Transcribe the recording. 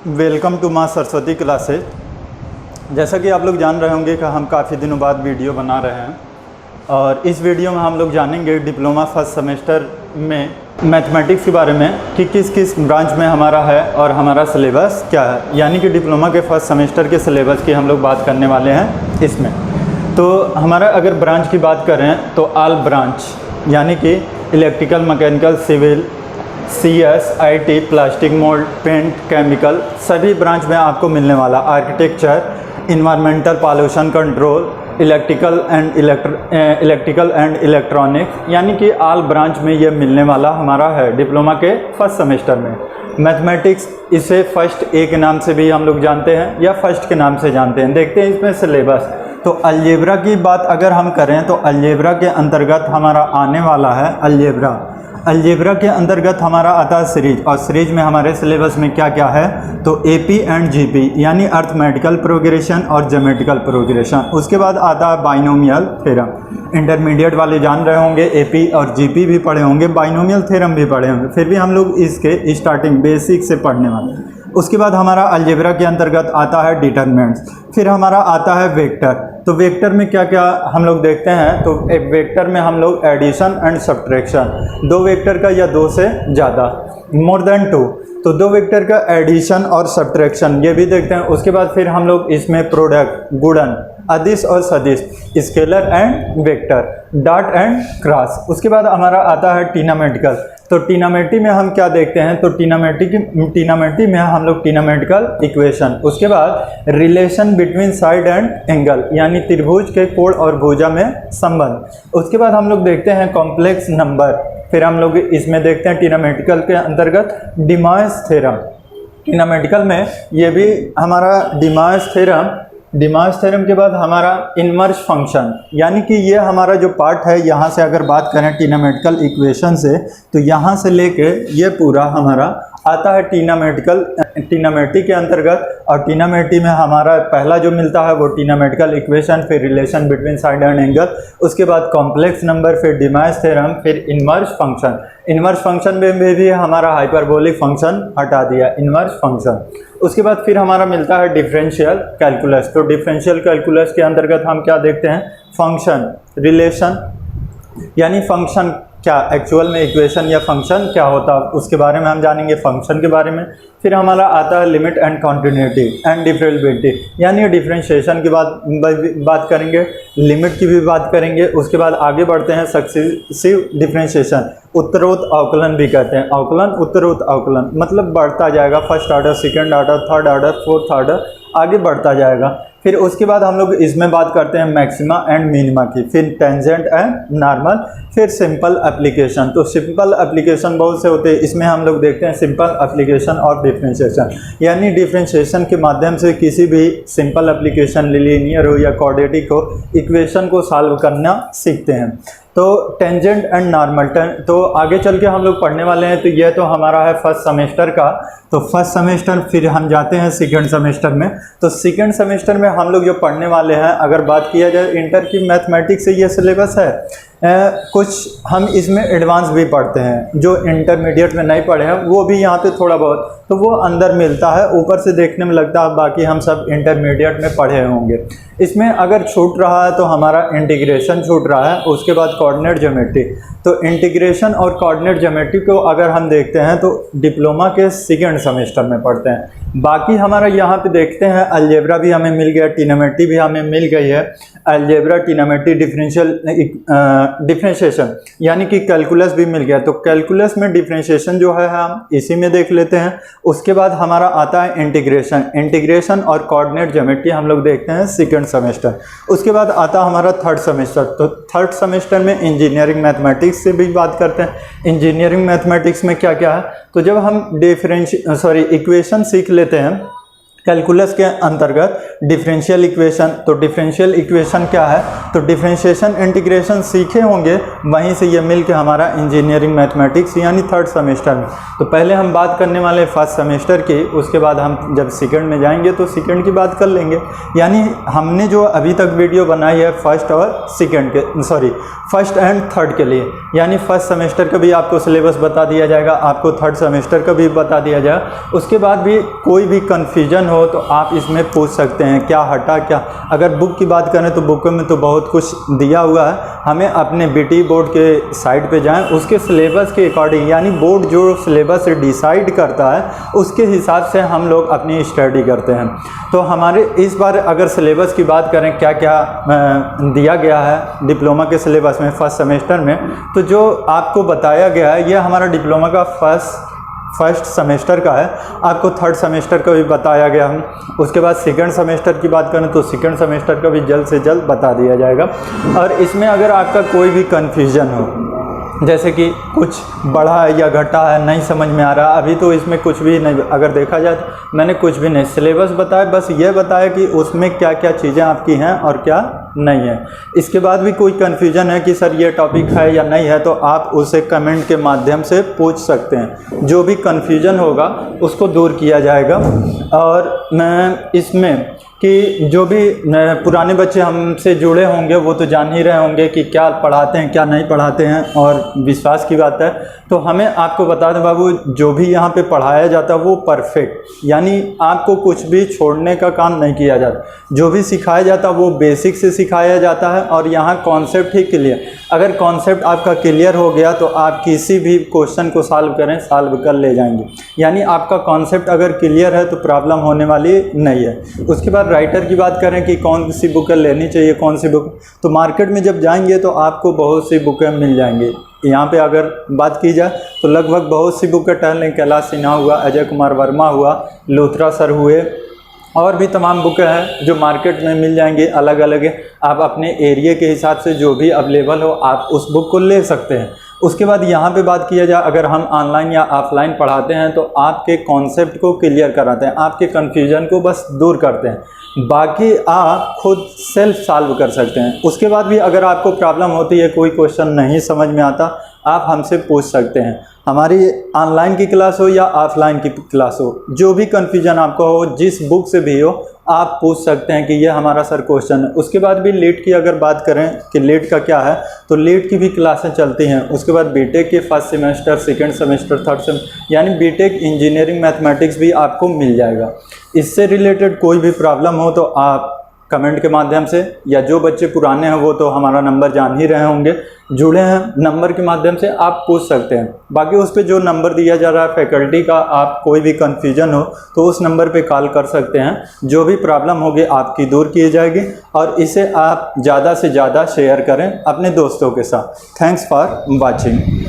Welcome to माँ Saraswati classes. जैसा कि आप लोग जान रहे होंगे कि हम काफ़ी दिनों बाद वीडियो बना रहे हैं और इस वीडियो में हम लोग जानेंगे डिप्लोमा फर्स्ट सेमेस्टर में मैथमेटिक्स के बारे में कि किस किस ब्रांच में हमारा है और हमारा सिलेबस क्या है। यानी कि डिप्लोमा के फर्स्ट सेमेस्टर के सिलेबस की हम लोग बात करने वाले हैं इसमें। तो हमारा अगर ब्रांच की बात करें तो ऑल ब्रांच यानी कि electrical, mechanical, civil, CS, IT, plastic mould, paint, chemical सभी ब्रांच में आपको मिलने वाला। Architecture, environmental pollution control, electrical and electronics यानी कि ऑल ब्रांच में ये मिलने वाला हमारा है डिप्लोमा के फर्स्ट सेमेस्टर में। मैथमेटिक्स इसे फर्स्ट ए के नाम से भी हम लोग जानते हैं या फर्स्ट के नाम से जानते हैं। देखते हैं इसमें सिलेबस। तो अलजेब्रा की बात अगर हम करें तो अलजेब्रा के अंतर्गत हमारा आने वाला है अलजेब्रा के अंतर्गत हमारा आता है सीरीज, और सीरीज में हमारे सिलेबस में क्या क्या है तो AP एंड GP यानी अर्थमेटिकल प्रोग्रेशन और ज्योमेट्रिकल प्रोग्रेशन। उसके बाद आता है बाइनोमियल थ्योरम। इंटरमीडिएट वाले जान रहे होंगे AP और GP भी पढ़े होंगे, बाइनोमियल थ्योरम भी पढ़े होंगे, फिर भी हम लोग इसके स्टार्टिंग बेसिक से पढ़ने वाले हैं। उसके बाद हमारा अलजेब्रा के अंतर्गत आता है डिटरमिनेंट्स, फिर हमारा आता है वेक्टर। तो वेक्टर में क्या क्या हम लोग देखते हैं तो एक वेक्टर में हम लोग एडिशन एंड सब्ट्रैक्शन, दो वेक्टर का या दो से ज़्यादा, मोर देन टू, तो दो वेक्टर का एडिशन और सब्ट्रैक्शन ये भी देखते हैं। उसके बाद फिर हम लोग इसमें प्रोडक्ट, गुणन, अदिश और सदिश, scalar and vector, dot and cross. उसके बाद हमारा आता है ट्रिग्नोमेट्रिकल। तो ट्रिग्नोमेट्री में हम क्या देखते हैं तो ट्रिग्नोमेट्री में हम लोग ट्रिग्नोमेट्रिकल इक्वेशन। उसके बाद relation between side and angle यानी त्रिभुज के कोण और भुजा में संबंध। उसके बाद हम लोग देखते हैं कॉम्प्लेक्स नंबर, फिर हम लोग इसमें देखते हैं ट्रिग्नोमेट्रिकल के अंतर्गत डिमॉस थ्योरम। ट्रिग्नोमेट्रिकल में ये भी हमारा डिमॉस थ्योरम के बाद हमारा इनवर्स फंक्शन यानी कि ये हमारा जो पार्ट है, यहाँ से अगर बात करें ट्रिग्नोमेट्रिकल इक्वेशन से तो यहाँ से लेके ये पूरा हमारा आता है ट्रिग्नोमेट्री के अंतर्गत। और ट्रिग्नोमेट्री में हमारा पहला जो मिलता है वो ट्रिग्नोमेट्रिकल इक्वेशन, फिर relation between side and angle, उसके बाद कॉम्प्लेक्स नंबर, फिर डिमॉस थ्योरम, फिर इनवर्स फंक्शन। इनवर्स फंक्शन में भी हमारा हाइपरबोलिक फंक्शन हटा दिया, इनवर्स फंक्शन। उसके बाद फिर हमारा मिलता है डिफरेंशियल कैलकुलस। तो डिफरेंशियल कैलकुलस के अंतर्गत हम क्या देखते हैं फंक्शन, रिलेशन यानी फंक्शन क्या एक्चुअल में इक्वेशन या फंक्शन क्या होता है उसके बारे में हम जानेंगे, फंक्शन के बारे में। फिर हमारा आता है limit and continuity and differentiability यानी डिफरेंशिएशन की बात करेंगे, लिमिट की भी बात करेंगे। उसके बाद आगे बढ़ते हैं सक्सेसिव डिफरेंशिएशन, उत्तरोत्तर अवकलन भी कहते हैं। अवकलन, उत्तरोत्तर अवकलन मतलब बढ़ता जाएगा, first order, second order, third order, fourth order, आगे बढ़ता जाएगा। फिर उसके बाद हम लोग इसमें बात करते हैं मैक्सिमा एंड मिनिमा की, फिर टेंजेंट एंड नॉर्मल, फिर सिंपल एप्लीकेशन। तो सिंपल एप्लीकेशन बहुत से होते हैं, इसमें हम लोग देखते हैं सिंपल एप्लीकेशन और डिफरेंशिएशन यानी डिफरेंशिएशन के माध्यम से किसी भी सिंपल एप्लीकेशन, लीनियर हो या क्वाड्रेटिक हो, इक्वेशन को सॉल्व करना सीखते हैं। तो टेंजेंट एंड नॉर्मल, तो आगे चल के हम लोग पढ़ने वाले हैं। तो यह तो हमारा है फर्स्ट सेमेस्टर का। तो फर्स्ट सेमेस्टर, फिर हम जाते हैं सेकंड सेमेस्टर में। तो सेकंड सेमेस्टर में हम लोग जो पढ़ने वाले हैं, अगर बात किया जाए इंटर की मैथमेटिक्स से ये सिलेबस है, कुछ हम इसमें एडवांस भी पढ़ते हैं, जो इंटरमीडिएट में नहीं पढ़े हैं वो भी यहाँ पे थोड़ा बहुत तो वो अंदर मिलता है, ऊपर से देखने में लगता है बाकी हम सब इंटरमीडिएट में पढ़े होंगे। इसमें अगर छूट रहा है तो हमारा इंटीग्रेशन छूट रहा है, उसके बाद कोऑर्डिनेट ज्योमेट्री। तो इंटीग्रेशन और कोऑर्डिनेट ज्योमेट्री को अगर हम देखते हैं तो डिप्लोमा के सेकंड सेमेस्टर में पढ़ते हैं। बाकी हमारा यहाँ पे देखते हैं अलजेब्रा भी हमें मिल गया, ट्रिग्नोमेट्री भी हमें मिल गई है। अलजेब्रा, ट्रिग्नोमेट्री, डिफरेंशिएशन यानी कि कैलकुलस भी मिल गया। तो कैलकुलस में डिफरेंशिएशन जो है हम इसी में देख लेते हैं। उसके बाद हमारा आता है इंटीग्रेशन और कोऑर्डिनेट ज्योमेट्री हम लोग देखते हैं सेकंड सेमेस्टर। उसके बाद आता हमारा थर्ड सेमेस्टर। तो थर्ड सेमेस्टर में इंजीनियरिंग मैथमेटिक्स से भी बात करते हैं। इंजीनियरिंग मैथमेटिक्स में क्या क्या है तो जब हम इक्वेशन सीख लेते हैं कैलकुलस के अंतर्गत डिफरेंशियल इक्वेशन। तो डिफरेंशियल इक्वेशन क्या है, तो डिफरेंशिएशन इंटीग्रेशन सीखे होंगे, वहीं से ये मिल के हमारा इंजीनियरिंग मैथमेटिक्स यानी थर्ड सेमेस्टर में। तो पहले हम बात करने वाले फर्स्ट सेमेस्टर की, उसके बाद हम जब सेकंड में जाएंगे तो सेकंड की बात कर लेंगे। यानी हमने जो अभी तक वीडियो बनाई है फर्स्ट और सेकंड के, सॉरी फर्स्ट एंड थर्ड के लिए, यानी फर्स्ट सेमेस्टर का भी आपको सिलेबस बता दिया जाएगा, आपको थर्ड सेमेस्टर का भी बता दिया जाएगा। उसके बाद भी कोई भी कन्फ्यूजन हो तो आप इसमें पूछ सकते हैं, क्या हटा क्या। अगर बुक की बात करें तो बुक में तो बहुत कुछ दिया हुआ है, हमें अपने बीटी बोर्ड के साइट पे जाएं, उसके सिलेबस के अकॉर्डिंग, यानी बोर्ड जो सिलेबस डिसाइड करता है उसके हिसाब से हम लोग अपनी स्टडी करते हैं। तो हमारे इस बार अगर सिलेबस की बात करें क्या क्या दिया गया है डिप्लोमा के सिलेबस में फर्स्ट सेमेस्टर में, तो जो आपको बताया गया है ये हमारा डिप्लोमा का फर्स्ट सेमेस्टर का है। आपको थर्ड सेमेस्टर का भी बताया गया है। उसके बाद सेकंड सेमेस्टर की बात करें तो सेकंड सेमेस्टर का भी जल्द से जल्द बता दिया जाएगा। और इसमें अगर आपका कोई भी कन्फ्यूजन हो, जैसे कि कुछ बढ़ा है या घटा है, नहीं समझ में आ रहा, अभी तो इसमें कुछ भी नहीं, अगर देखा जाए तो मैंने कुछ भी नहीं सिलेबस बताया, बस ये बताया कि उसमें क्या क्या चीज़ें आपकी हैं और क्या नहीं है। इसके बाद भी कोई कन्फ्यूजन है कि सर ये टॉपिक है या नहीं है, तो आप उसे कमेंट के माध्यम से पूछ सकते हैं। जो भी कन्फ्यूजन होगा उसको दूर किया जाएगा। और मैं इसमें कि जो भी पुराने बच्चे हमसे जुड़े होंगे वो तो जान ही रहे होंगे कि क्या पढ़ाते हैं क्या नहीं पढ़ाते हैं, और विश्वास की बात है तो हमें आपको बता दें बाबू, जो भी यहाँ पे पढ़ाया जाता है वो परफेक्ट, यानी आपको कुछ भी छोड़ने का काम नहीं किया जाता। जो भी सिखाया जाता है वो बेसिक से सिखाया जाता है, और यहाँ कॉन्सेप्ट ही क्लियर। अगर कॉन्सेप्ट आपका क्लियर हो गया तो आप किसी भी क्वेश्चन को सॉल्व कर ले जाएंगे। यानी आपका कॉन्सेप्ट अगर क्लियर है तो प्रॉब्लम होने वाली नहीं है। उसके बाद राइटर की बात करें कि कौन सी बुकें लेनी चाहिए, कौन सी बुक, तो मार्केट में जब जाएंगे तो आपको बहुत सी बुकें मिल जाएंगी। यहाँ पे अगर बात की जाए तो लगभग बहुत सी बुकें टहलें, कैलाश सिन्हा हुआ, अजय कुमार वर्मा हुआ, लूथरा सर हुए, और भी तमाम बुकें हैं जो मार्केट में मिल जाएंगी अलग अलग। आप अपने एरिया के हिसाब से जो भी अवेलेबल हो आप उस बुक को ले सकते हैं। उसके बाद यहाँ पे बात किया जाए, अगर हम ऑनलाइन या ऑफलाइन पढ़ाते हैं तो आपके कॉन्सेप्ट को क्लियर कराते हैं, आपके कन्फ्यूजन को बस दूर करते हैं, बाकी आप खुद सेल्फ सॉल्व कर सकते हैं। उसके बाद भी अगर आपको प्रॉब्लम होती है, कोई क्वेश्चन नहीं समझ में आता, आप हमसे पूछ सकते हैं। हमारी ऑनलाइन की क्लास हो या ऑफलाइन की क्लास हो, जो भी कन्फ्यूजन आपको हो, जिस बुक से भी हो, आप पूछ सकते हैं कि ये हमारा सर क्वेश्चन है। उसके बाद भी लीट की अगर बात करें कि लीट का क्या है, तो लीट की भी क्लासें चलती हैं। उसके बाद बीटेक के first semester, second semester, third semester, यानी बीटेक इंजीनियरिंग मैथमेटिक्स भी आपको मिल जाएगा। इससे रिलेटेड कोई भी प्रॉब्लम हो तो आप कमेंट के माध्यम से, या जो बच्चे पुराने हैं वो तो हमारा नंबर जान ही रहे होंगे, जुड़े हैं, नंबर के माध्यम से आप पूछ सकते हैं। बाकी उस पर जो नंबर दिया जा रहा है फैकल्टी का, आप कोई भी कन्फ्यूजन हो तो उस नंबर पे कॉल कर सकते हैं। जो भी प्रॉब्लम होगी आपकी दूर की जाएगी, और इसे आप ज़्यादा से ज़्यादा शेयर करें अपने दोस्तों के साथ। Thanks for watching.